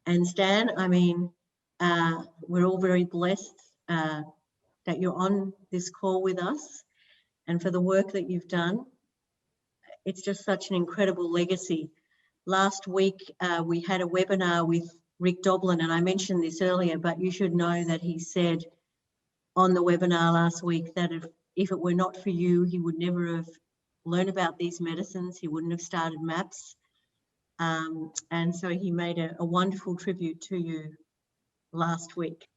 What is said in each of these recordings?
And Stan, I mean, we're all very blessed that you're on this call with us, and for the work that you've done. It's just such an incredible legacy. Last week, we had a webinar with Rick Doblin, and I mentioned this earlier, but you should know that he said on the webinar last week that if it were not for you, he would never have learned about these medicines. He wouldn't have started MAPS. And so he made a wonderful tribute to you last week.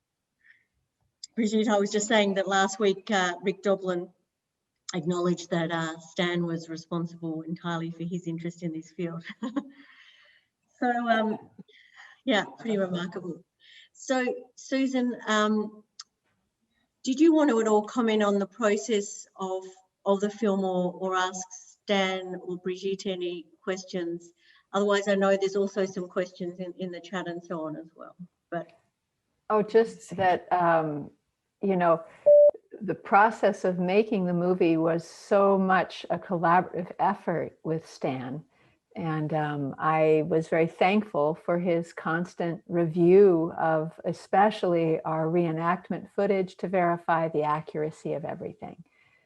Brigitte, I was just saying that last week, Rick Doblin acknowledged that Stan was responsible entirely for his interest in this field. So, yeah, pretty remarkable. So, Susan, did you want to at all comment on the process of the film, or ask Stan or Brigitte any questions? Otherwise, I know there's also some questions in the chat and so on as well. But oh, just that, you know, the process of making the movie was so much a collaborative effort with Stan. And I was very thankful for his constant review of especially our reenactment footage to verify the accuracy of everything.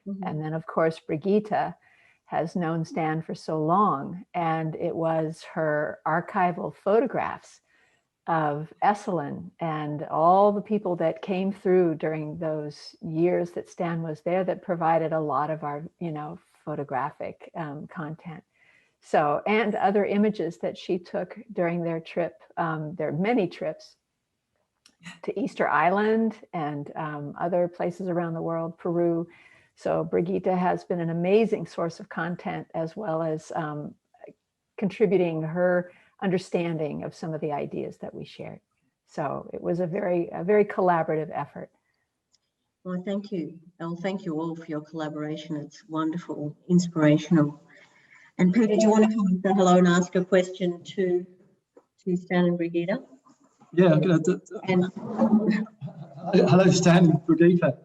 Mm-hmm. And then, of course, Brigitte has known Stan for so long, and it was her archival photographs of Esalen and all the people that came through during those years that Stan was there that provided a lot of our, you know, photographic content. So, and other images that she took during their trip, their many trips to Easter Island and other places around the world, Peru. So Brigitte has been an amazing source of content, as well as contributing her understanding of some of the ideas that we shared. So it was a very collaborative effort. Well, thank you. Well, thank you all for your collaboration. It's wonderful, inspirational. And Peter, do you want to come and say hello and ask a question to Stan and Brigitte? Yeah, hello, Stan and Brigitte.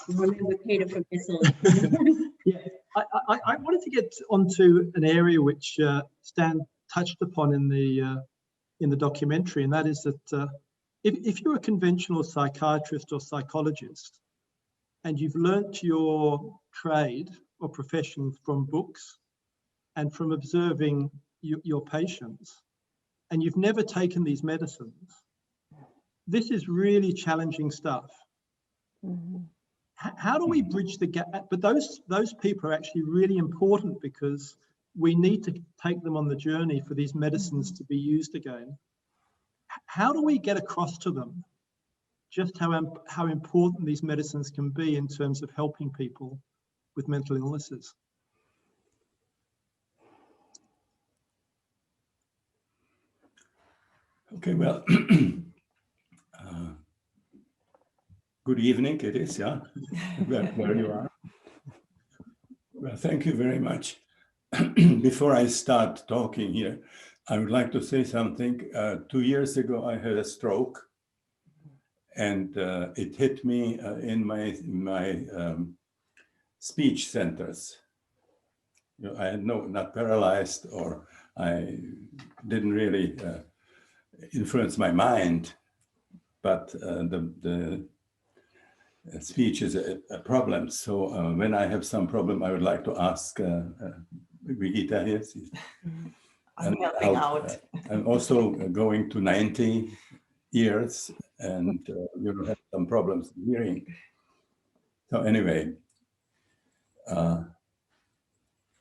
Remember Peter from Esalen. Yeah, I wanted to get onto an area which Stan touched upon in the documentary, and that is that if you're a conventional psychiatrist or psychologist and you've learnt your trade or profession from books and from observing your patients, and you've never taken these medicines, this is really challenging stuff. Mm-hmm. How do we bridge the gap? But those people are actually really important, because we need to take them on the journey for these medicines to be used again. How do we get across to them just how important these medicines can be in terms of helping people with mental illnesses? Okay, well, good evening, it is, yeah, where you are. Well, thank you very much. Before I start talking here, I would like to say something. 2 years ago, I had a stroke, and it hit me in my speech centers. You know, I had not paralyzed, or I didn't really influence my mind, but the speech is a problem. So when I have some problem, I would like to ask Brigitte here. I'm helping out. I'm also going to 90 years, and you know, have some problems hearing. So anyway, now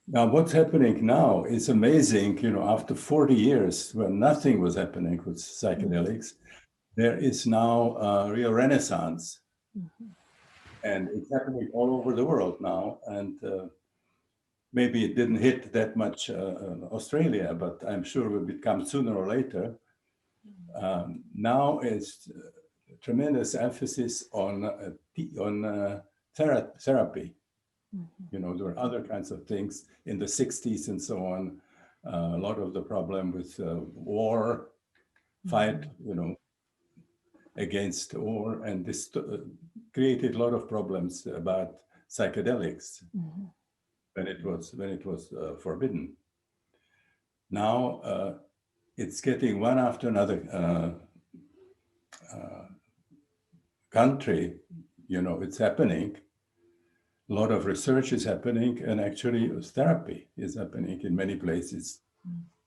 what's happening now is amazing. You know, after 40 years when nothing was happening with psychedelics, there is now a real renaissance. Mm-hmm. And it's happening all over the world now. And maybe it didn't hit that much Australia, but I'm sure it will become sooner or later. Now is tremendous emphasis on therapy. Mm-hmm. You know, there were other kinds of things in the 60s and so on. A lot of the problem with war, fight, you know, against war, and this created a lot of problems about psychedelics. Mm-hmm. when it was forbidden. Now it's getting one after another country, it's happening. A lot of research is happening, and actually therapy is happening in many places.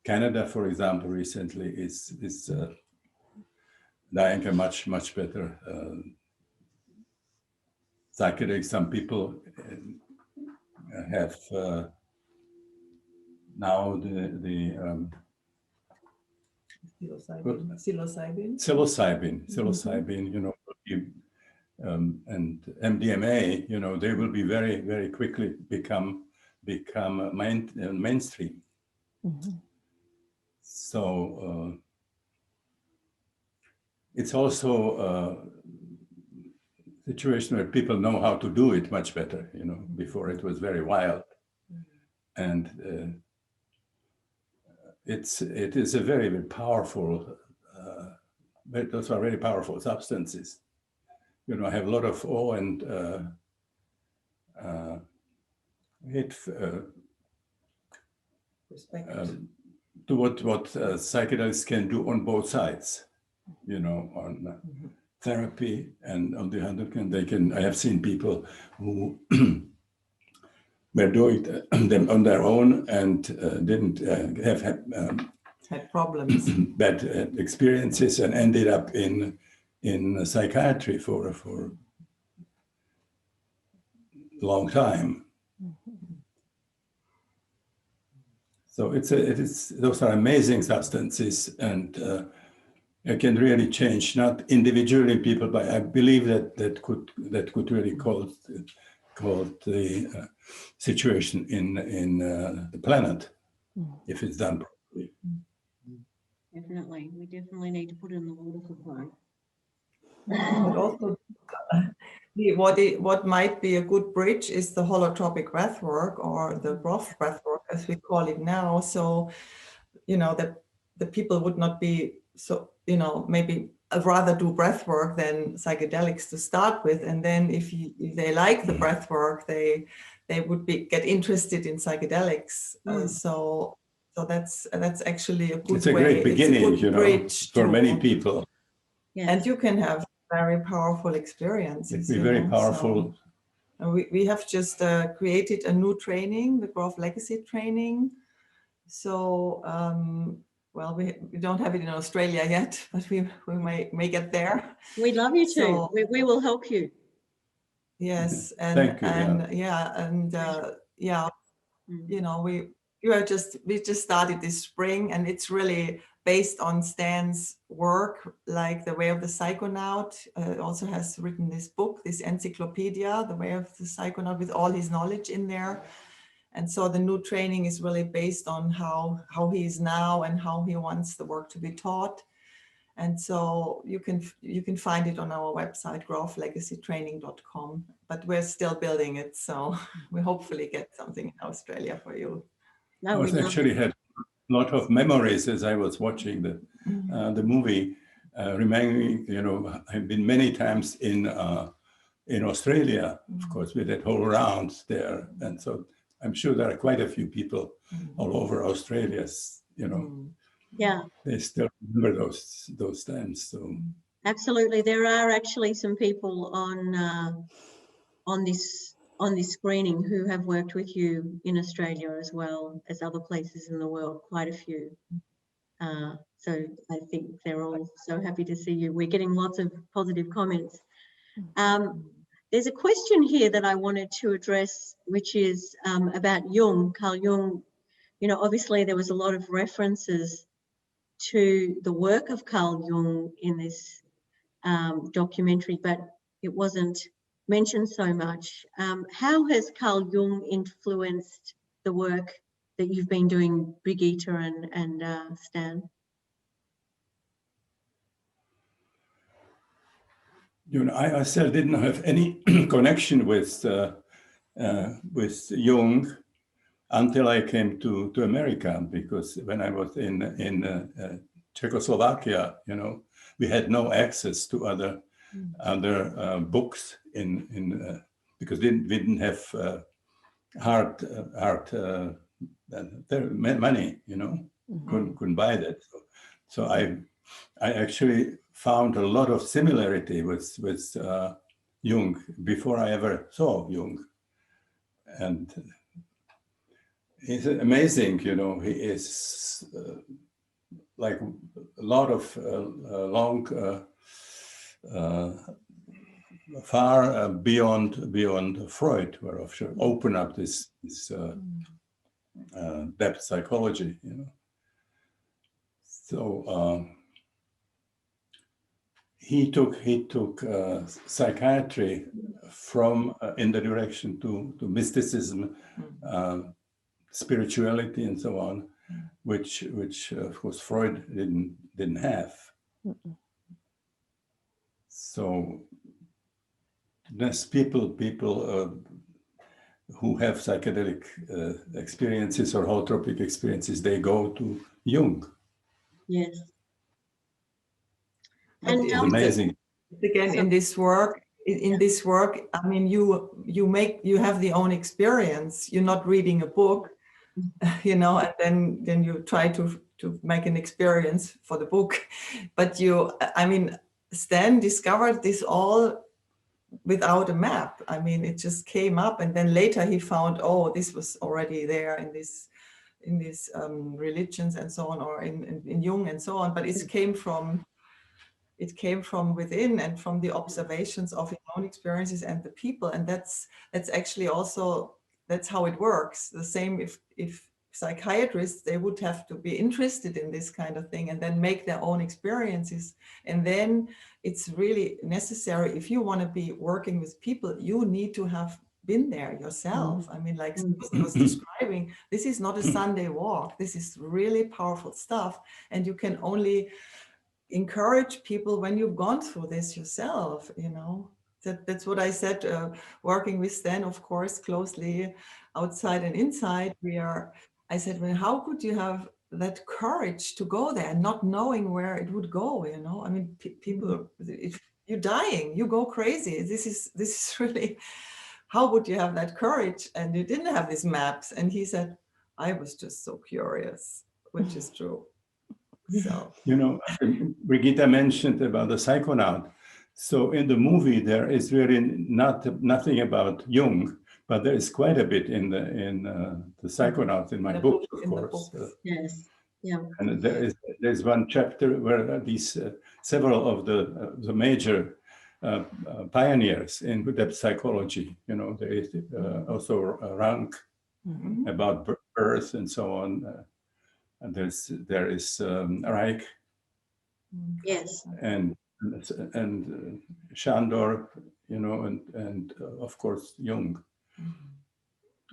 Canada, for example, recently is dying a much better psychedelics. Some people have now the psilocybin, and MDMA, they will be very quickly become mainstream. Mm-hmm. So it's also a situation where people know how to do it much better. Before it was very wild, and it is a very powerful. Those are very powerful substances. I have a lot of awe and to what psychedelics can do on both sides, on therapy, and on the other hand, I have seen people who were doing them on their own and didn't have had problems, bad experiences, and ended up in psychiatry for a long time. So those are amazing substances, and it can really change not individually people, but I believe that could really cause the situation in the planet if it's done properly. Definitely, we definitely need to put it in the water supply. but also what might be a good bridge is the holotropic breathwork, or the Grof breathwork as we call it now. So, that the people would not be so, maybe I'd rather do breathwork than psychedelics to start with, and then if they like the breathwork, they would get interested in psychedelics. So that's actually a good It's a great beginning, for many people. Yes. And you can have very powerful experiences. It'd be very powerful. So, we have just created a new training, the Grof Legacy training. So, well, we don't have it in Australia yet, but we may get there. We'd love you to. So, we will help you. Yes, Thank you, we just started this spring, and it's really based on Stan's work, like The Way of the Psychonaut. Also has written this book, this encyclopedia, The Way of the Psychonaut, with all his knowledge in there. And so the new training is really based on how he is now and how he wants the work to be taught. And so you can find it on our website, groflegacytraining.com, but we're still building it. So we hopefully get something in Australia for you. No, I actually had a lot of memories as I was watching the movie, remembering, I've been many times in Australia, of course, with that whole round there. And so I'm sure there are quite a few people all over Australia, Yeah, they still remember those times. So absolutely, there are actually some people on this screening who have worked with you in Australia as well as other places in the world. Quite a few. So I think they're all so happy to see you. We're getting lots of positive comments. There's a question here that I wanted to address, which is about Jung, Carl Jung. Obviously there was a lot of references to the work of Carl Jung in this documentary, but it wasn't mentioned so much. How has Carl Jung influenced the work that you've been doing, Brigitte and Stan? I still didn't have any connection with Jung until I came to America, because when I was in Czechoslovakia, we had no access to other books because we didn't have hard money, couldn't buy that. So So I actually found a lot of similarity with Jung before I ever saw Jung. And he's amazing, you know, he is like a lot of long, far beyond Freud, where of sure open up this depth psychology, you know. So he took psychiatry from in the direction to mysticism, spirituality, and so on, which of course Freud didn't have. So there's people who have psychedelic experiences or holotropic experiences, they go to Jung. Yes. And It's amazing. Again, in this work, I mean, you have the own experience. You're not reading a book, you know, and then you try to make an experience for the book. But I mean, Stan discovered this all without a map. I mean, it just came up, and then later he found, oh, this was already there in these religions and so on, or in Jung and so on. But it came from within and from the observations of his own experiences and the people. And that's actually also, that's how it works. The same if psychiatrists, they would have to be interested in this kind of thing and then make their own experiences. And then it's really necessary, if you want to be working with people, you need to have been there yourself. I mean, like Susan was describing, this is not a Sunday walk. This is really powerful stuff. And you can only encourage people when you've gone through this yourself, you know. That's what I said, working with Stan, of course, closely outside and inside. I said, well, how could you have that courage to go there and not knowing where it would go, you know? I mean, people, if you're dying, you go crazy. This is really, how would you have that courage? And you didn't have these maps. And he said, I was just so curious, which is true. So, you know, Brigitte mentioned about the Psychonaut. So in the movie, there is really nothing about Jung, but there is quite a bit in the Psychonaut in my book, of course. Yes, yeah. And there's one chapter where these several of the major pioneers in depth psychology, you know, there is also Jung about birth and so on. And there is Reich, Yes, and Schandorf, you know, and of course Jung.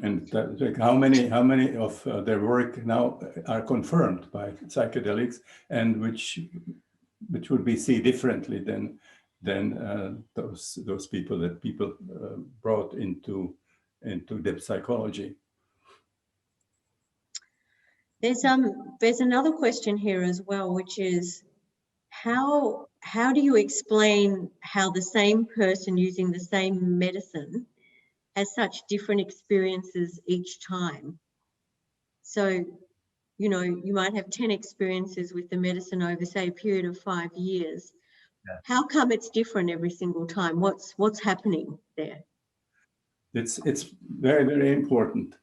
And like how many of their work now are confirmed by psychedelics, and which would be seen differently than those people that people brought into depth psychology. There's another question here as well, which is how do you explain how the same person using the same medicine has such different experiences each time? So, you know, you might have 10 experiences with the medicine over, say, a period of 5 years. Yeah. How come it's different every single time? What's happening there? It's very, very important.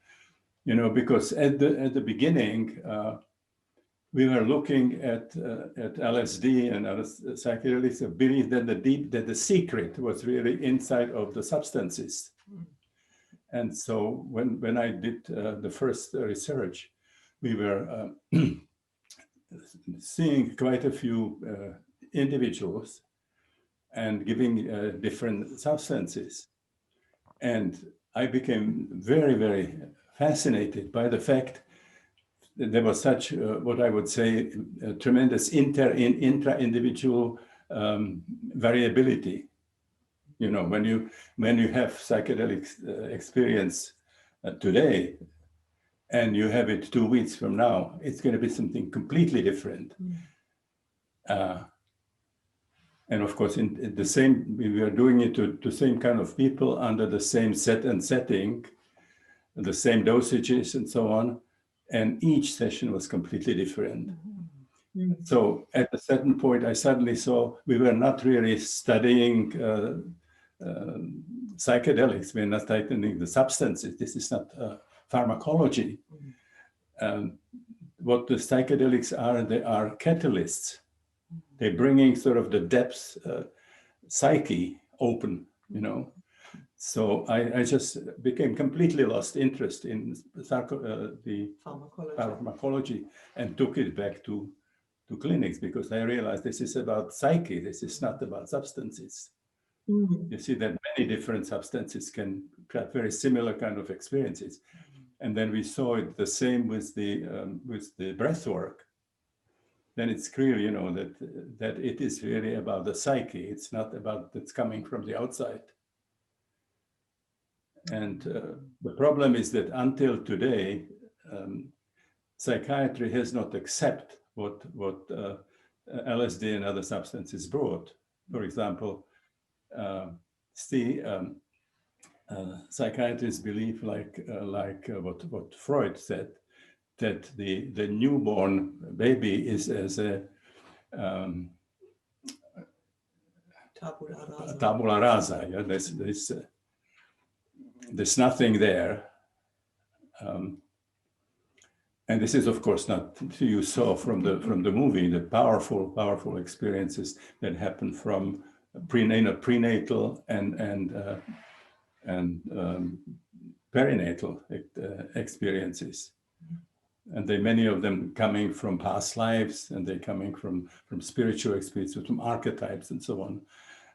You know, because at the beginning, we were looking at LSD and other psychedelics. I believe that the secret was really inside of the substances. And so when I did the first research, we were seeing quite a few individuals and giving different substances. And I became very, very fascinated by the fact that there was such, what I would say, tremendous intra-individual variability. You know, when you have psychedelic experience today, and you have it 2 weeks from now, it's going to be something completely different. And of course, in the same, we are doing it to the same kind of people under the same set and setting, the same dosages and so on. And each session was completely different. So at a certain point, I suddenly saw we were not really studying psychedelics. We're not studying the substances. This is not pharmacology. What the psychedelics are, they are catalysts. They're bringing sort of the depths, psyche open, you know. So I just became completely lost interest in the pharmacology and took it back to clinics, because I realized this is about psyche. This is not about substances. You see that many different substances can have very similar kind of experiences. And then we saw it the same with the breath work. Then it's clear, you know, that it is really about the psyche. It's not about that's coming from the outside. And the problem is that until today, psychiatry has not accepted what LSD and other substances brought. For example, psychiatrists believe, like what Freud said, that the newborn baby is as a tabula rasa. Yeah? There's nothing there. And this is, of course, not, you saw from the movie, the powerful experiences that happen from prenatal and perinatal experiences. And many of them coming from past lives, and they're coming from spiritual experiences, from archetypes and so on.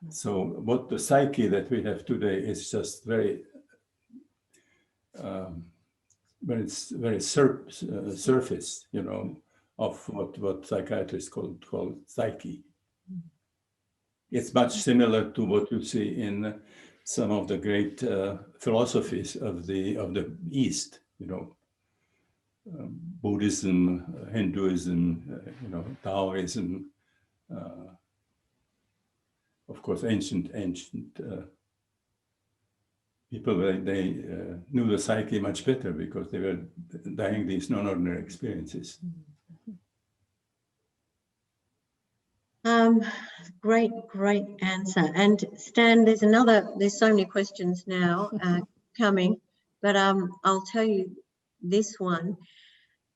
So what the psyche that we have today is just very surface, you know, of what psychiatrists call psyche. It's much similar to what you see in some of the great philosophies of the East, you know, Buddhism, Hinduism, you know, Taoism, of course, ancient people, they knew the psyche much better because they were dying these non-ordinary experiences. Great answer. And Stan, there's so many questions now coming, but I'll tell you this one.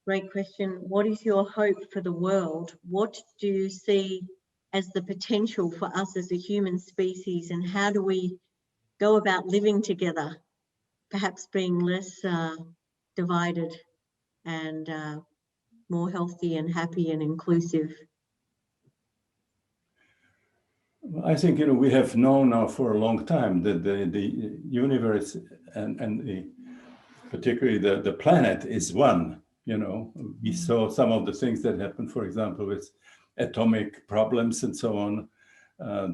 Great question. What is your hope for the world? What do you see as the potential for us as a human species, and how do we go about living together, perhaps being less divided and more healthy and happy and inclusive? I think, you know, we have known now for a long time that the universe and particularly the planet is one. You know, we saw some of the things that happened, for example, with atomic problems and so on.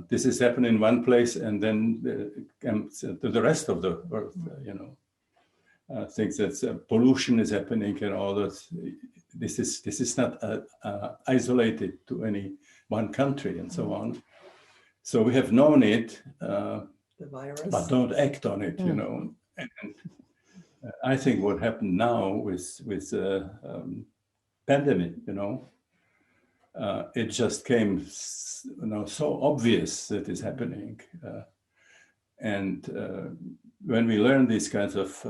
This is happening in one place, and then comes to the rest of the earth. You know, things that pollution is happening and all that. This is not isolated to any one country and so on. So we have known it, the virus, but don't act on it. You know, and I think what happened now with pandemic, you know, it just came, you know, so obvious that is happening, and when we learn these kinds of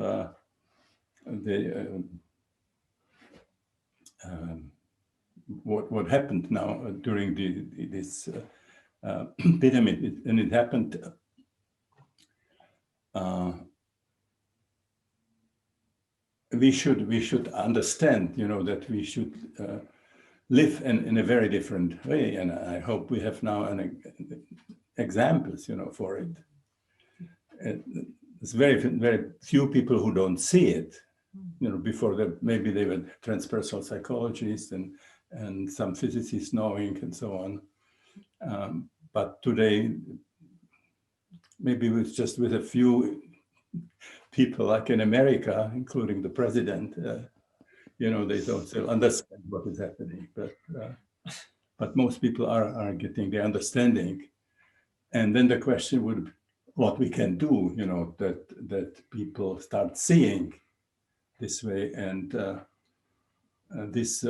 what happened now during this epidemic, and it happened. We should understand, you know, that we should live in a very different way, and I hope we have now examples, you know, for it. There's very few people who don't see it, you know. Before that, maybe they were transpersonal psychologists and some physicists knowing and so on. But today, maybe with a few people, like in America, including the president, you know, they don't still understand what is happening, but most people are getting the understanding. And then the question would be what we can do, you know, that people start seeing this way, and this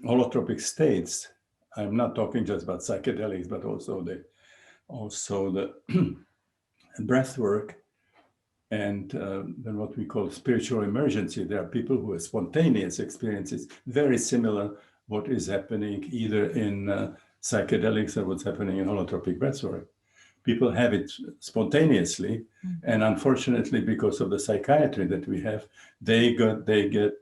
holotropic states. I'm not talking just about psychedelics, but also the breath work and then what we call spiritual emergency. There are people who have spontaneous experiences, very similar what is happening either in psychedelics or what's happening in holotropic breath work. People have it spontaneously, and unfortunately, because of the psychiatry that we have, they get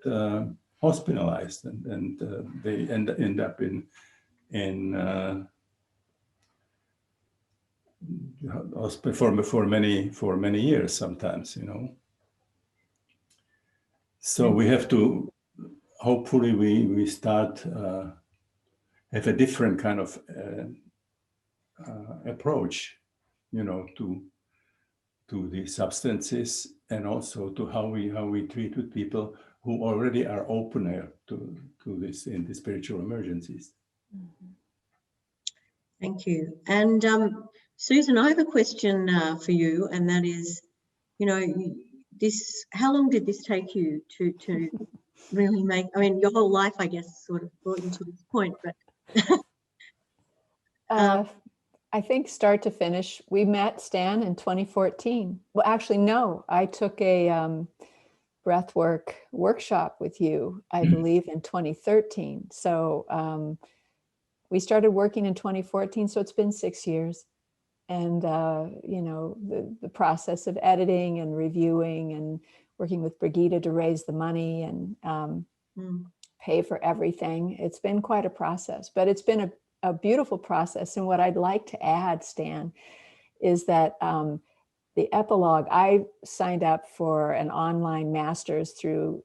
hospitalized, and they end up in hospital for many years sometimes, you know. So we have to, hopefully we start have a different kind of approach, you know, to the substances, and also to how we treat with people who already are opener to this in the spiritual emergencies. Thank you. And Susan, I have a question for you, and that is, you know, how long did this take you to really make? I mean, your whole life, I guess, sort of brought you to this point, but. I think start to finish, we met, Stan, in 2014. Well, actually, no, I took a breathwork workshop with you, I believe, in 2013. So we started working in 2014, so it's been 6 years. And, you know, the process of editing and reviewing and working with Brigitte to raise the money and pay for everything. It's been quite a process, but it's been a beautiful process. And what I'd like to add, Stan, is that the epilogue, I signed up for an online master's through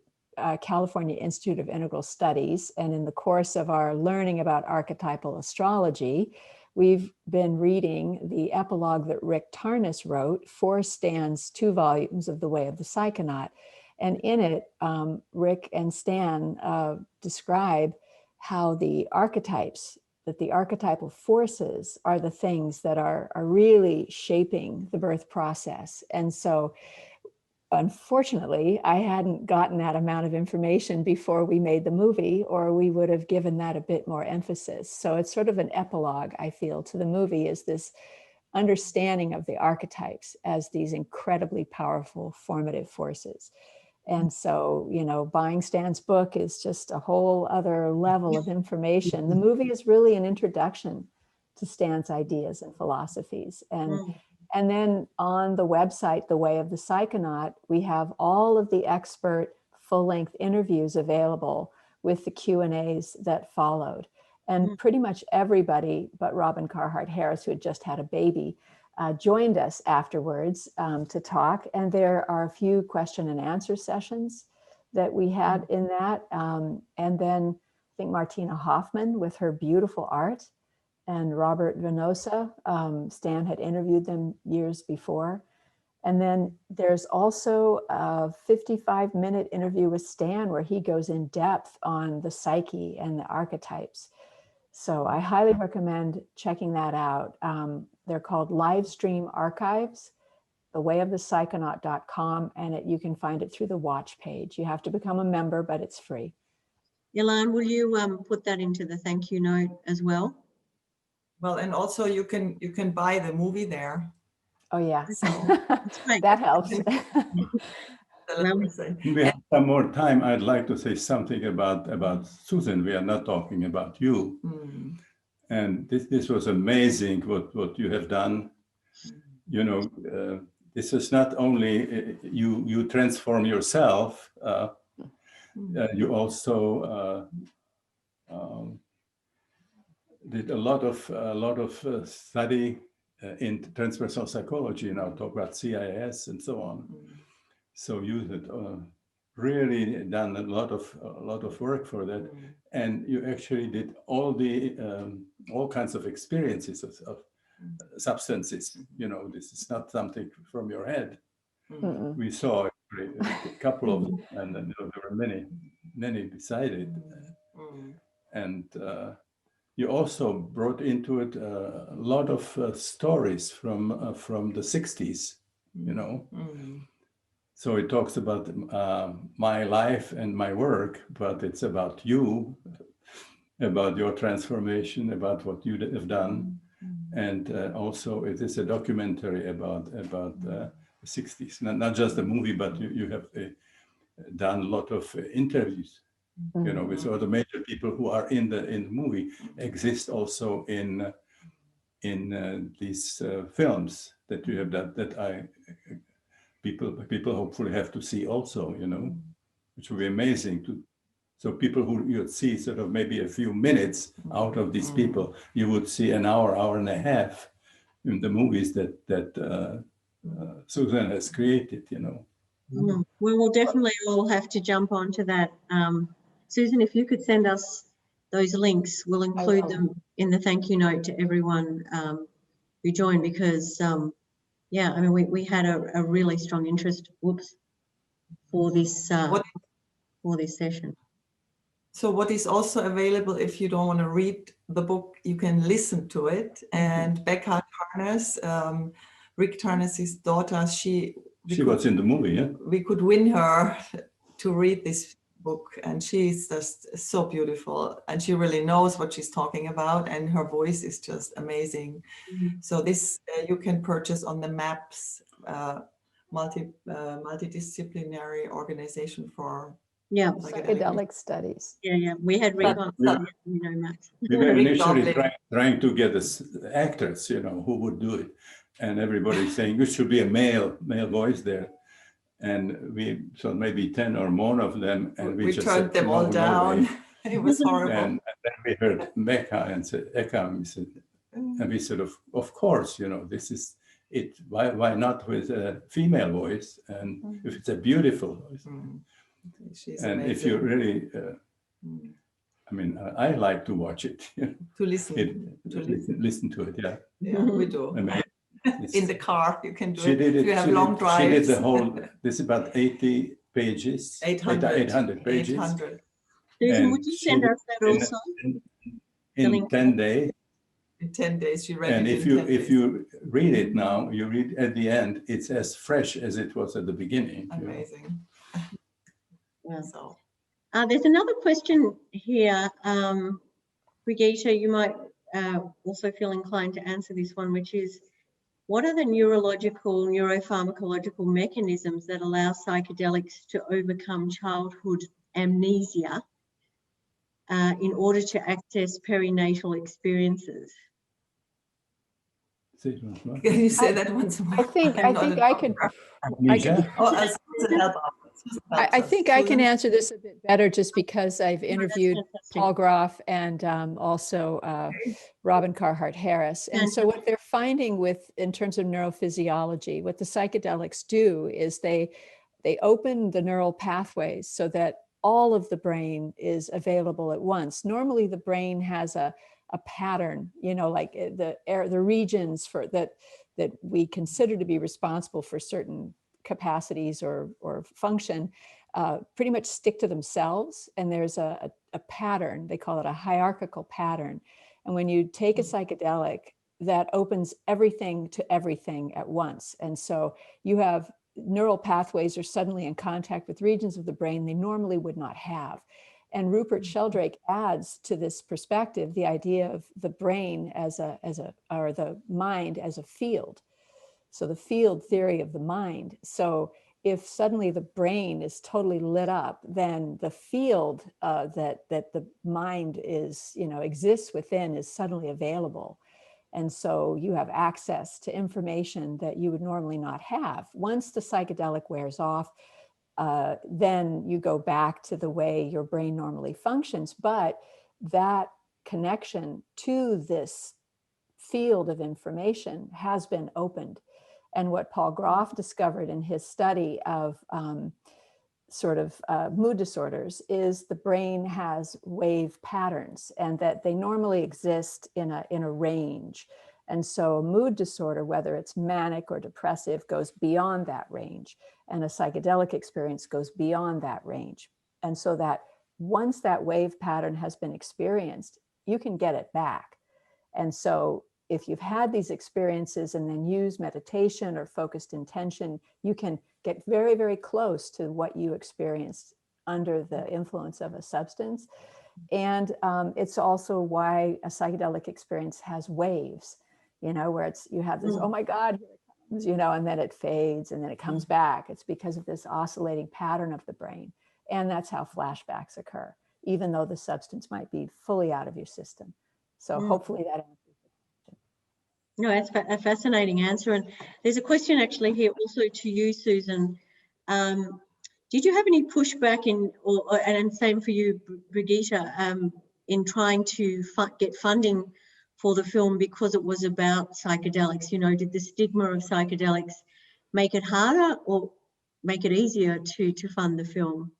California Institute of Integral Studies. And in the course of our learning about archetypal astrology, we've been reading the epilogue that Rick Tarnas wrote for Stan's 2 volumes of The Way of the Psychonaut. And in it, Rick and Stan describe how the archetypes, that the archetypal forces are the things that are really shaping the birth process. And so, unfortunately, I hadn't gotten that amount of information before we made the movie, or we would have given that a bit more emphasis. So it's sort of an epilogue, I feel, to the movie, is this understanding of the archetypes as these incredibly powerful formative forces. And so, you know, buying Stan's book is just a whole other level of information. The movie is really an introduction to Stan's ideas and philosophies. And then on the website, The Way of the Psychonaut, we have all of the expert full-length interviews available with the Q&As that followed. And pretty much everybody but Robin Carhart Harris, who had just had a baby, joined us afterwards to talk. And there are a few question and answer sessions that we had in that. And then I think Martina Hoffman with her beautiful art, and Robert Venosa, Stan had interviewed them years before. And then there's also a 55-minute interview with Stan where he goes in depth on the psyche and the archetypes. So I highly recommend checking that out. They're called Livestream Archives, thewayofthepsychonaut.com, and you can find it through the watch page. You have to become a member, but it's free. Yolande, will you put that into the thank you note as well? Well, and also you can buy the movie there. Oh yeah, so Right. that helps. We have some more time. I'd like to say something about Susan. We are not talking about you. And this was amazing what you have done. You know, this is not only you transform yourself. You also did a lot of study in transpersonal psychology. Now talk about CIS and so on. So you had really done a lot of work for that, and you actually did all kinds of experiences of substances. You know, this is not something from your head. We saw a couple of them, and then there were many beside it, and you also brought into it a lot of stories from the 60s. You know. So it talks about my life and my work, but it's about you about your transformation, about what you have done. And also it is a documentary about the 60s, not just a movie, but you have done a lot of interviews, you know, with all the major people who are in the movie exist also in these films that you have done, that people hopefully have to see also, you know, which will be amazing to. So people who you'd see sort of maybe a few minutes out of these people, you would see an hour and a half in the movies that Susan has created, you know. Well, we'll definitely all have to jump onto that. Susan, if you could send us those links, we'll include them in the thank you note to everyone who joined, because yeah, I mean, we had a really strong interest, for this session. So what is also available, if you don't want to read the book, you can listen to it. And Becca Tarnas, Rick Tarnas' daughter, she was in the movie, yeah? We could win her to read this book, and she's just so beautiful, and she really knows what she's talking about, and her voice is just amazing. So this you can purchase on the MAPS, multidisciplinary organization for psychedelic studies. Yeah, we had Rick on. We know Max. We were initially trying to get actors, you know, who would do it, and everybody's saying it should be a male voice there, and we saw maybe 10 or more of them, and we just turned them all down. It was horrible. And then we heard Mecca and said, Eka, and we said, and we said, of course, you know, this is it. Why not with a female voice? And if it's a beautiful voice. She's and amazing. If you really, I mean, I like to watch it. You know, to listen. Listen to it, yeah. Yeah, we do. In the car, you can do it. If you have long drives. She did the whole, this is about 80 pages. 800 pages. 800. Susan, would you send us that also? In 10 days. In 10 days, she read and it. And if you read it now, you read at the end, it's as fresh as it was at the beginning. Amazing. Yeah. So. There's another question here. Brigitte, you might also feel inclined to answer this one, which is, what are the neurological, neuropharmacological mechanisms that allow psychedelics to overcome childhood amnesia in order to access perinatal experiences? Can you say that once more? I think I can. I think I can answer this a bit better, just because I've interviewed Paul Grof and also Robin Carhart Harris. And so what they're finding in terms of neurophysiology, what the psychedelics do is they open the neural pathways so that all of the brain is available at once. Normally the brain has a pattern, you know, like the regions that we consider to be responsible for certain capacities or function pretty much stick to themselves, and there's a pattern. They call it a hierarchical pattern. And when you take a psychedelic, that opens everything to everything at once. And so you have neural pathways are suddenly in contact with regions of the brain they normally would not have. And Rupert Sheldrake adds to this perspective the idea of the brain or the mind as a field. So the field theory of the mind. So if suddenly the brain is totally lit up, then the field that the mind is, you know, exists within is suddenly available. And so you have access to information that you would normally not have. Once the psychedelic wears off, then you go back to the way your brain normally functions. But that connection to this field of information has been opened. And what Paul Grof discovered in his study of mood disorders is the brain has wave patterns, and that they normally exist in a range. And so a mood disorder, whether it's manic or depressive, goes beyond that range, and a psychedelic experience goes beyond that range. And so that once that wave pattern has been experienced, you can get it back. And so if you've had these experiences and then use meditation or focused intention, you can get very, very close to what you experienced under the influence of a substance. And it's also why a psychedelic experience has waves, you know, where it's, you have this, oh my God, here it comes, you know, and then it fades and then it comes back. It's because of this oscillating pattern of the brain. And that's how flashbacks occur, even though the substance might be fully out of your system. So hopefully that answers the question. No, it's a fascinating answer. And there's a question actually here also to you, Susan. Did you have any pushback and same for you, Brigitte, in trying to get funding for the film because it was about psychedelics? You know, did the stigma of psychedelics make it harder or make it easier to fund the film?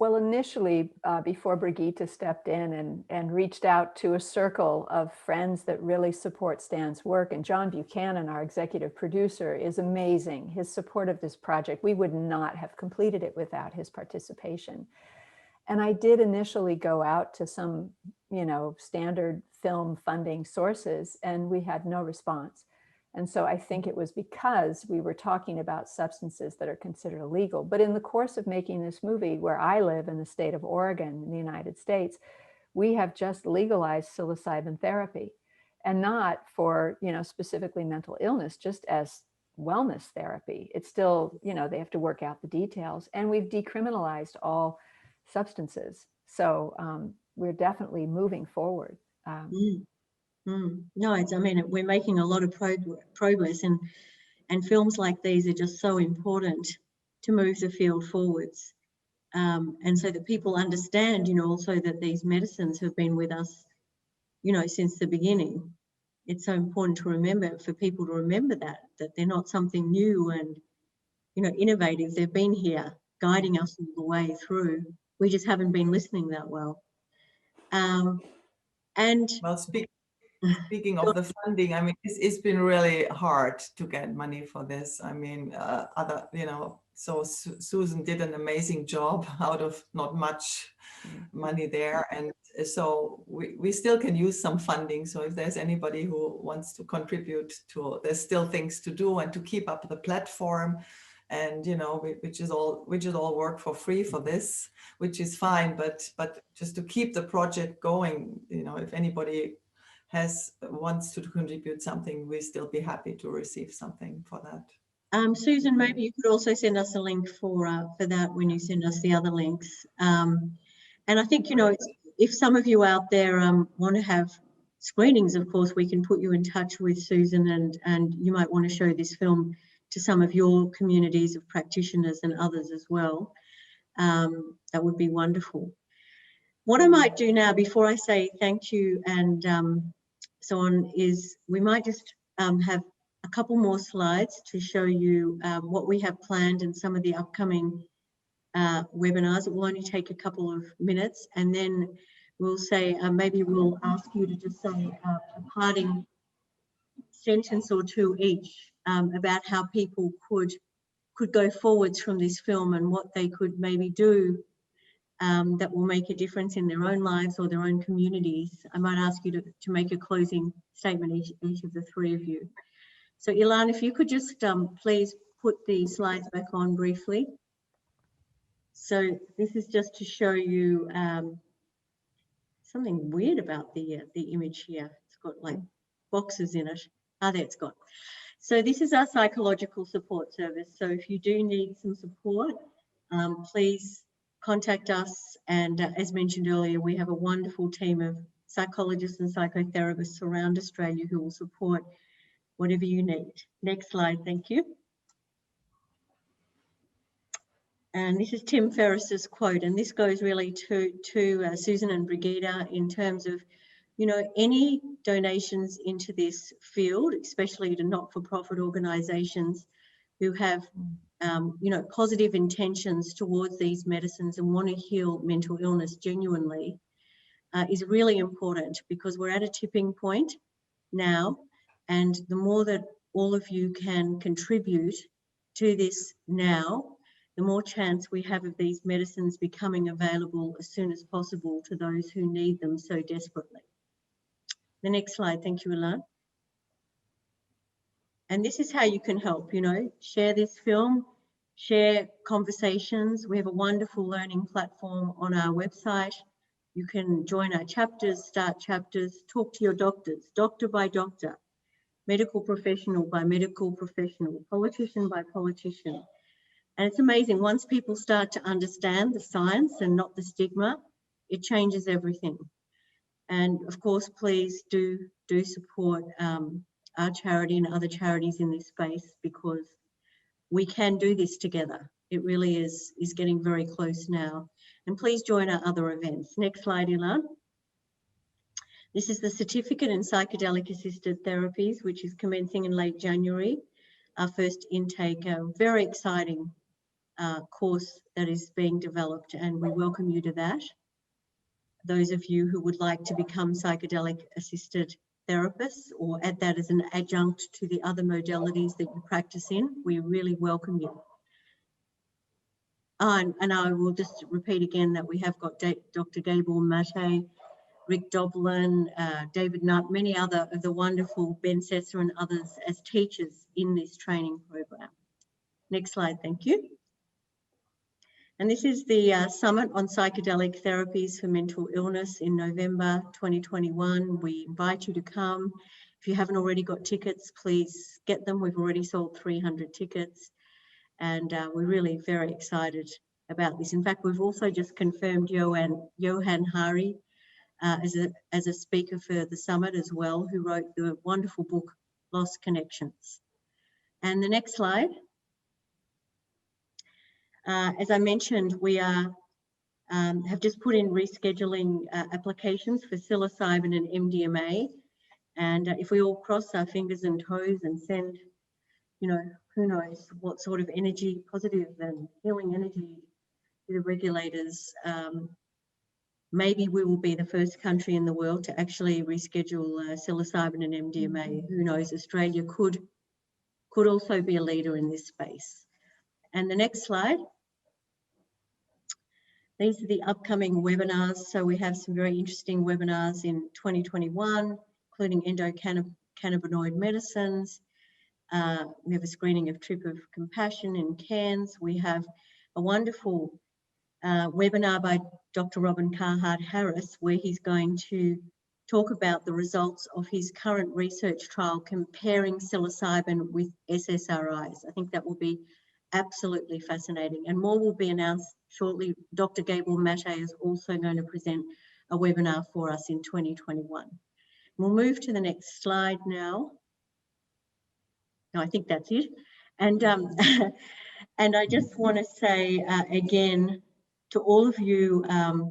Well, initially, before Brigitte stepped in and reached out to a circle of friends that really support Stan's work, and John Buchanan, our executive producer, is amazing. His support of this project, we would not have completed it without his participation. And I did initially go out to some, you know, standard film funding sources, and we had no response. And so I think it was because we were talking about substances that are considered illegal. But in the course of making this movie, where I live in the state of Oregon in the United States, we have just legalized psilocybin therapy, and not for, you know, specifically mental illness, just as wellness therapy. It's still, you know, they have to work out the details, and we've decriminalized all substances. So we're definitely moving forward. No, I mean, we're making a lot of progress, and films like these are just so important to move the field forwards. And so that people understand, you know, also that these medicines have been with us, you know, since the beginning. It's so important to remember, for people to remember that they're not something new and, you know, innovative. They've been here guiding us all the way through. We just haven't been listening that well. And well, speaking of the funding, I mean, it's been really hard to get money for this. I mean, you know, so Susan did an amazing job out of not much money there. And so we still can use some funding. So if there's anybody who wants to contribute there's still things to do and to keep up the platform. And, you know, which is all work for free for this, which is fine. But just to keep the project going, you know, if anybody wants to contribute something, we'll still be happy to receive something for that. Susan, maybe you could also send us a link for that when you send us the other links. And I think, you know, if some of you out there want to have screenings, of course, we can put you in touch with Susan, and you might want to show this film to some of your communities of practitioners and others as well. That would be wonderful. What I might do now, before I say thank you and so on, is we might just have a couple more slides to show you what we have planned and some of the upcoming webinars. It will only take a couple of minutes, and then we'll say, maybe we'll ask you to just say a parting sentence or two each about how people could go forwards from this film and what they could maybe do that will make a difference in their own lives or their own communities. I might ask you to make a closing statement, each of the three of you. So Ilan, if you could just please put the slides back on briefly. So this is just to show you something weird about the image here. It's got like boxes in it. Ah, there it's got. So this is our psychological support service. So if you do need some support, please contact us. And as mentioned earlier, we have a wonderful team of psychologists and psychotherapists around Australia who will support whatever you need. Next slide, thank you. And this is Tim Ferriss's quote, and this goes really to Susan and Brigitte in terms of, you know, any donations into this field, especially to not-for-profit organisations who have, you know, positive intentions towards these medicines and want to heal mental illness genuinely, is really important, because we're at a tipping point now, and the more that all of you can contribute to this now, the more chance we have of these medicines becoming available as soon as possible to those who need them so desperately. The next slide, thank you, Ilan. And this is how you can help, you know, share this film, share conversations. We have a wonderful learning platform on our website. You can join our chapters, start chapters, talk to your doctors, doctor by doctor, medical professional by medical professional, politician by politician. And it's amazing, once people start to understand the science and not the stigma, it changes everything. And of course, please do support our charity and other charities in this space, because we can do this together. It really is getting very close now. And please join our other events. Next slide, Ilan. This is the Certificate in Psychedelic Assisted Therapies, which is commencing in late January. Our first intake, a very exciting course that is being developed, and we welcome you to that. Those of you who would like to become psychedelic assisted therapists or add that as an adjunct to the other modalities that you practice in, we really welcome you. And I will just repeat again that we have got Dr. Gabor Mate, Rick Doblin, David Nutt, many other of the wonderful Ben Sesser and others as teachers in this training program. Next slide, thank you. And this is the Summit on Psychedelic Therapies for Mental Illness in November 2021. We invite you to come. If you haven't already got tickets, please get them. We've already sold 300 tickets, and we're really very excited about this. In fact, we've also just confirmed Johan Hari as a speaker for the summit as well, who wrote the wonderful book, Lost Connections. And the next slide. As I mentioned, we have just put in rescheduling applications for psilocybin and MDMA. And if we all cross our fingers and toes and send, you know, who knows what sort of energy, positive and healing energy to the regulators, maybe we will be the first country in the world to actually reschedule psilocybin and MDMA. Who knows, Australia could also be a leader in this space. And the next slide. These are the upcoming webinars. So we have some very interesting webinars in 2021, including endocannabinoid medicines. We have a screening of Trip of Compassion in Cairns. We have a wonderful webinar by Dr. Robin Carhart-Harris, where he's going to talk about the results of his current research trial comparing psilocybin with SSRIs. I think that will be absolutely fascinating, and more will be announced shortly. Dr. Gabor Mate is also going to present a webinar for us in 2021. We'll move to the next slide now. No, I think that's it. And and I just want to say again to all of you,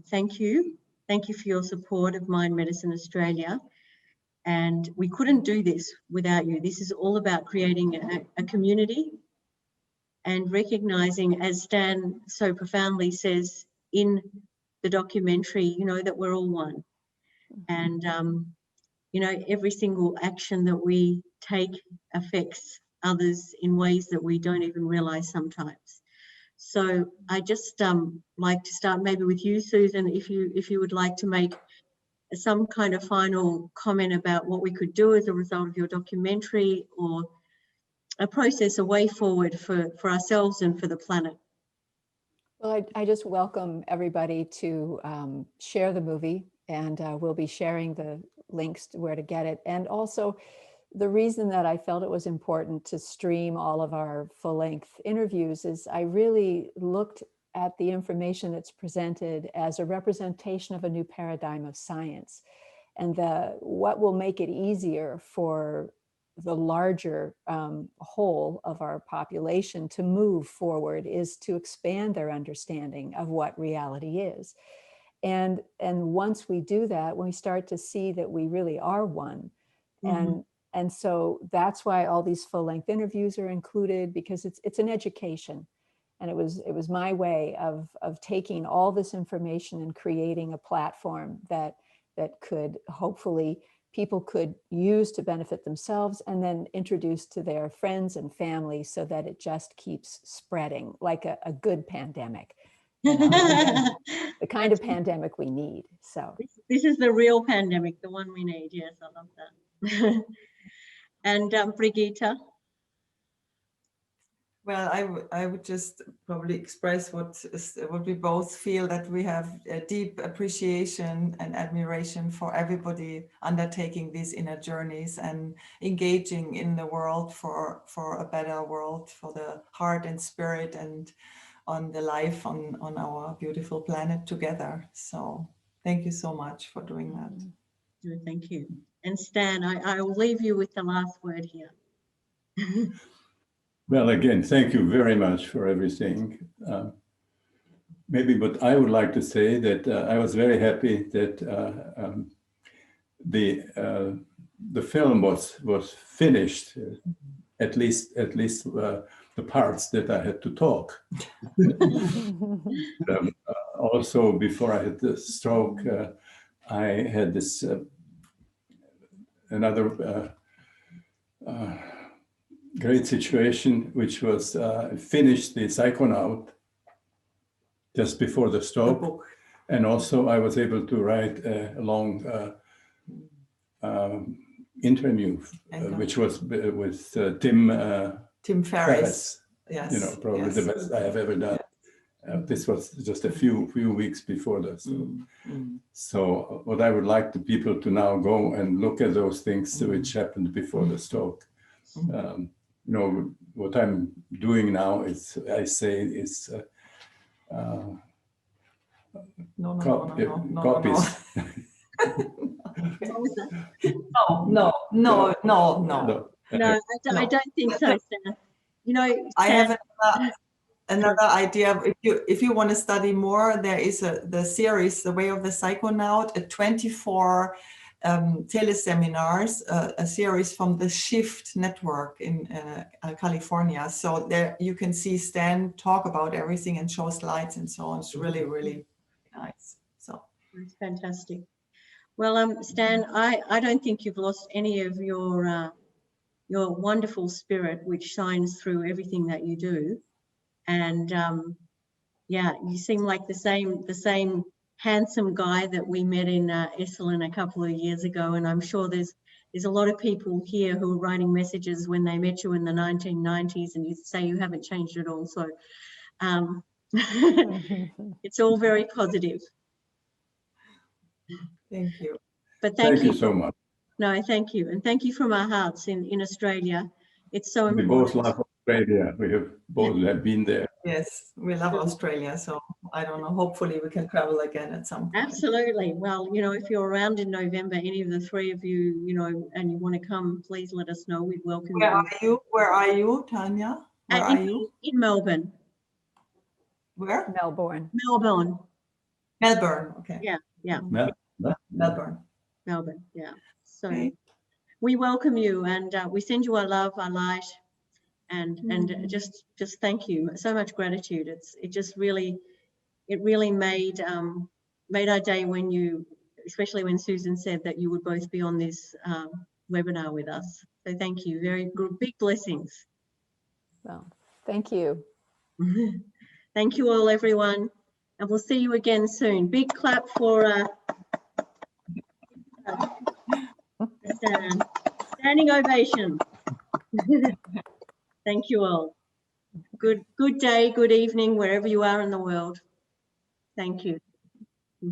thank you. Thank you for your support of Mind Medicine Australia. And we couldn't do this without you. This is all about creating a community and recognizing, as Stan so profoundly says in the documentary, you know, that we're all one. And, you know, every single action that we take affects others in ways that we don't even realize sometimes. So I just like to start maybe with you, Susan, if you would like to make some kind of final comment about what we could do as a result of your documentary, or a process, a way forward for ourselves and for the planet. Well, I just welcome everybody to share the movie, and we'll be sharing the links to where to get it. And also, the reason that I felt it was important to stream all of our full-length interviews is I really looked at the information that's presented as a representation of a new paradigm of science, and what will make it easier for the larger whole of our population to move forward is to expand their understanding of what reality is. And once we do that, when we start to see that we really are one, and so that's why all these full-length interviews are included, because it's an education. And it was my way of taking all this information and creating a platform that could hopefully people could use to benefit themselves, and then introduce to their friends and family, so that it just keeps spreading like a good pandemic. You know, the kind of pandemic we need. So this is the real pandemic, the one we need. Yes, I love that. And Brigitte. Well, I would just probably express what we both feel, that we have a deep appreciation and admiration for everybody undertaking these inner journeys and engaging in the world for a better world, for the heart and spirit, and on the life on our beautiful planet together. So thank you so much for doing that. No, thank you. And Stan, I will leave you with the last word here. Well, again, thank you very much for everything. Maybe what I would like to say that I was very happy that the film was finished, at least the parts that I had to talk. Also, before I had the stroke, I had this another great situation, which was finished the Psychonaut just before the stroke. And also I was able to write a long interview, which was with Tim Ferriss. Yes. You know, probably the best I have ever done. This was just a few weeks before that. So what I would like the people to now go and look at those things which happened before the stroke. You know, what I'm doing now is, I say, is copies. No, I don't think so, Stan. You know, Stan, I have another idea. If you want to study more, there is the series, The Way of the Psychonaut, a 24 teleseminars, a series from the Shift Network in California. So there you can see Stan talk about everything and show slides and so on. It's really, really nice. So it's fantastic. Well, Stan, I don't think you've lost any of your wonderful spirit, which shines through everything that you do. And yeah, you seem like the same handsome guy that we met in Esselen a couple of years ago. And I'm sure there's a lot of people here who are writing messages when they met you in the 1990s, and you say you haven't changed at all. So it's all very positive. thank you. But thank you so much. No, thank you. And thank you from our hearts in Australia. It's so important. We both love Australia. We have both have been there. Yes, we love Australia. So I don't know, hopefully we can travel again at some point. Absolutely. Well, you know, if you're around in November, any of the three of you, you know, and you want to come, please let us know. We'd welcome you. Where are you, Tanya? Where are you? In Melbourne. Where? Melbourne. Melbourne. Okay. Yeah. Melbourne. Yeah. So we welcome you, and we send you our love, our light, and just thank you. So much gratitude. It really made our day when you, especially when Susan said that you would both be on this webinar with us. So thank you. Very good, big blessings. Well, thank you. Thank you all, everyone, and we'll see you again soon. Big clap for standing ovation. Thank you all. Good day, good evening, wherever you are in the world. Thank you.